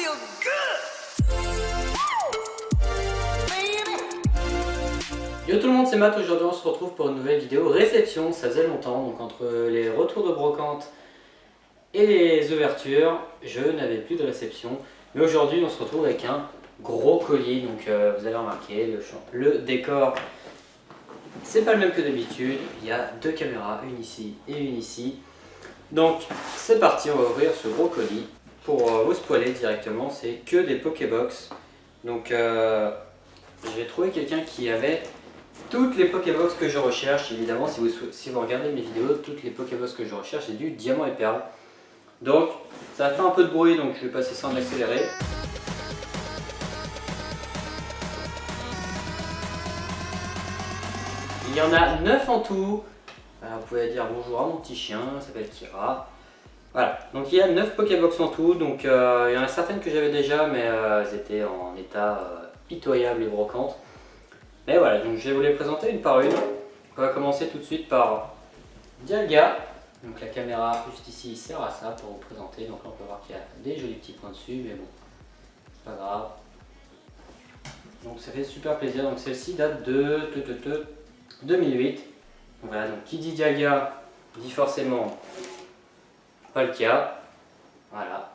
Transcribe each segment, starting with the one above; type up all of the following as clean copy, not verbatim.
feel good. Yo tout le monde, c'est Matt. Aujourd'hui on se retrouve pour une nouvelle vidéo réception. Ça faisait longtemps, donc entre les retours de brocante et les ouvertures, je n'avais plus de réception. Mais aujourd'hui on se retrouve avec un gros colis. Donc vous avez remarqué, le décor c'est pas le même que d'habitude. Il y a deux caméras, une ici et une ici. Donc c'est parti, on va ouvrir ce gros colis. Pour vous spoiler directement, c'est que des Pokébox. Donc j'ai trouvé quelqu'un qui avait toutes les Pokébox que je recherche. Évidemment, si vous regardez mes vidéos, toutes les Pokébox que je recherche, c'est du diamant et perle. Donc ça va faire un peu de bruit, donc je vais passer ça en accéléré. Il y en a 9 en tout. Vous pouvez dire bonjour à mon petit chien, il s'appelle Kira. Voilà, donc il y a 9 Pokébox en tout, donc il y en a certaines que j'avais déjà, mais elles étaient en état pitoyable et brocante. Mais voilà, donc je vais vous les présenter une par une. On va commencer tout de suite par Dialga. Donc la caméra juste ici sert à ça pour vous présenter. Donc là on peut voir qu'il y a des jolis petits points dessus, mais bon, c'est pas grave. Donc ça fait super plaisir. Donc celle-ci date de 2008. Donc voilà, donc qui dit Dialga dit forcément Palkia, voilà,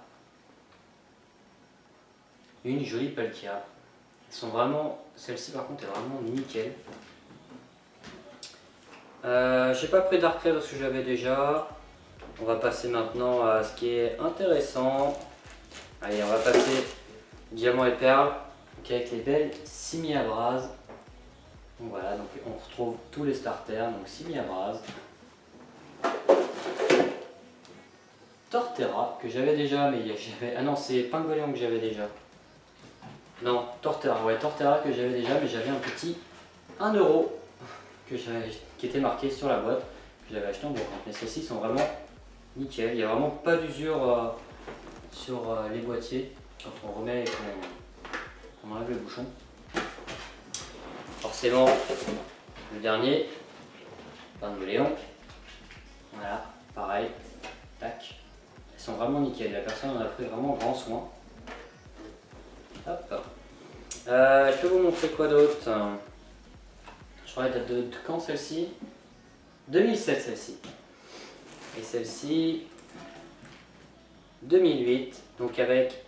une jolie Palkia. Elles sont vraiment, celle-ci par contre est vraiment nickel. J'ai pas pris Darkrai parce que j'avais déjà. On va passer maintenant à ce qui est intéressant. Allez, on va passer Diamant et Perle, donc avec les belles Simiabras. Donc voilà, donc on retrouve tous les starters, donc Simiabras. Torterra que j'avais déjà, mais j'avais. Ah non, c'est Pingolion que j'avais déjà. Non, Torterra, ouais, Torterra que j'avais déjà, mais j'avais un petit 1 € qui était marqué sur la boîte, que j'avais acheté en brocante. Mais ceux-ci sont vraiment nickel, il n'y a vraiment pas d'usure sur les boîtiers quand on remet et qu'on enlève le bouchon. Forcément, le dernier, Pingolion. Voilà, pareil, tac. Elles sont vraiment nickel, la personne en a pris vraiment grand soin. Hop. Je peux vous montrer quoi d'autre. Je crois qu'elle date de quand celle-ci? 2007 celle-ci. Et celle-ci 2008. Donc avec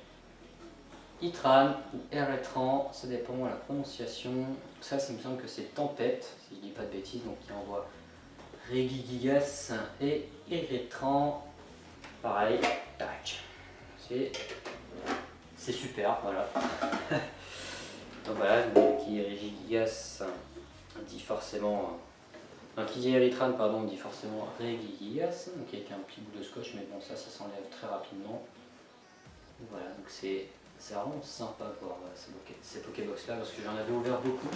Itran ou Eretran, ça dépend de la prononciation. Ça, il me semble que c'est Tempête, si je dis pas de bêtises. Donc il envoie Regigigas et Eretran. Pareil, tac. C'est super, voilà. Donc voilà, qui est Regigigas dit forcément. Qui dit Eritran, pardon, dit forcément Regigigas, donc avec un petit bout de scotch, mais bon, ça s'enlève très rapidement. Donc voilà, donc c'est vraiment sympa de voir ces Pokébox là, parce que j'en avais ouvert beaucoup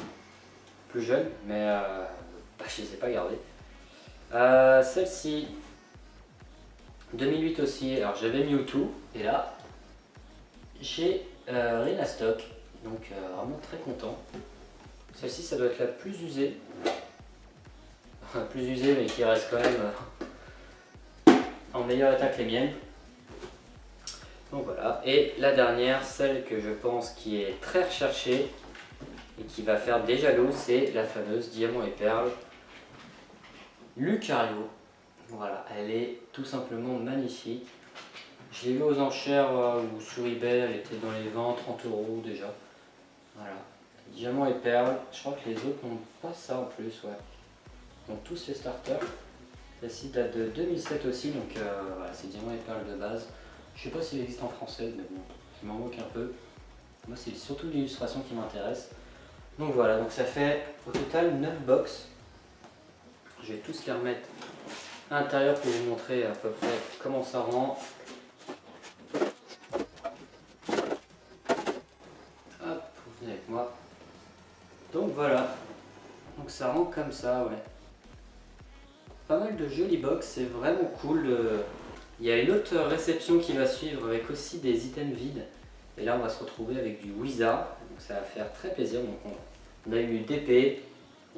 plus jeune, mais je ne les ai pas gardés. Celle-ci, 2008 aussi, alors j'avais Mewtwo, et là, j'ai Renastock, donc vraiment très content. Celle-ci, ça doit être la plus usée. Plus usée, mais qui reste quand même en meilleur état que les miennes. Donc voilà. Et la dernière, celle que je pense qui est très recherchée et qui va faire des jaloux, c'est la fameuse Diamant et Perle Lucario. Voilà, elle est tout simplement magnifique. Je l'ai vue aux enchères ou sur eBay, elle était dans les 20-30 € déjà. Voilà. Diamant et Perle, je crois que les autres n'ont pas ça en plus, ouais. Donc tous les starters. Celle-ci date de 2007 aussi, donc voilà, c'est Diamant et Perle de base. Je sais pas s'il existe en français, mais bon, il m'en manque un peu. Moi, c'est surtout l'illustration qui m'intéresse. Donc voilà, donc ça fait au total 9 box. Je vais tous les remettre à l'intérieur pour vous montrer à peu près comment ça rend. Hop, vous venez avec moi. Donc voilà, donc ça rend comme ça, ouais. Pas mal de jolies box, c'est vraiment cool. Il y a une autre réception qui va suivre avec aussi des items vides. Et là on va se retrouver avec du Wizard, donc ça va faire très plaisir. Donc on a eu DP,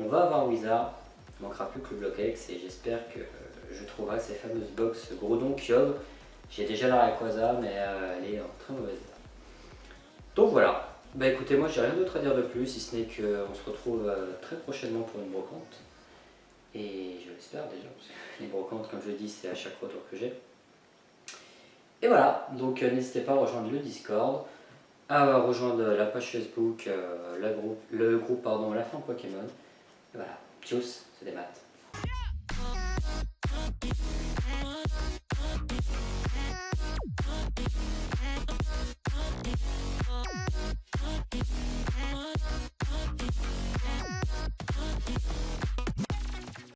on va avoir Wizard, il ne manquera plus que le Bloquex et j'espère que je trouverai ces fameuses box Groudon Kyogre. J'ai déjà la Rayquaza mais elle est en très mauvais état. Donc voilà. Bah écoutez, moi j'ai rien d'autre à dire de plus, si ce n'est qu'on se retrouve très prochainement pour une brocante. Et je l'espère déjà, parce que les brocantes, comme je le dis, c'est à chaque retour que j'ai. Et voilà, donc n'hésitez pas à rejoindre le Discord, à rejoindre la page Facebook, le groupe pardon, La Fin Pokémon. Et voilà, tchuss, c'est des maths.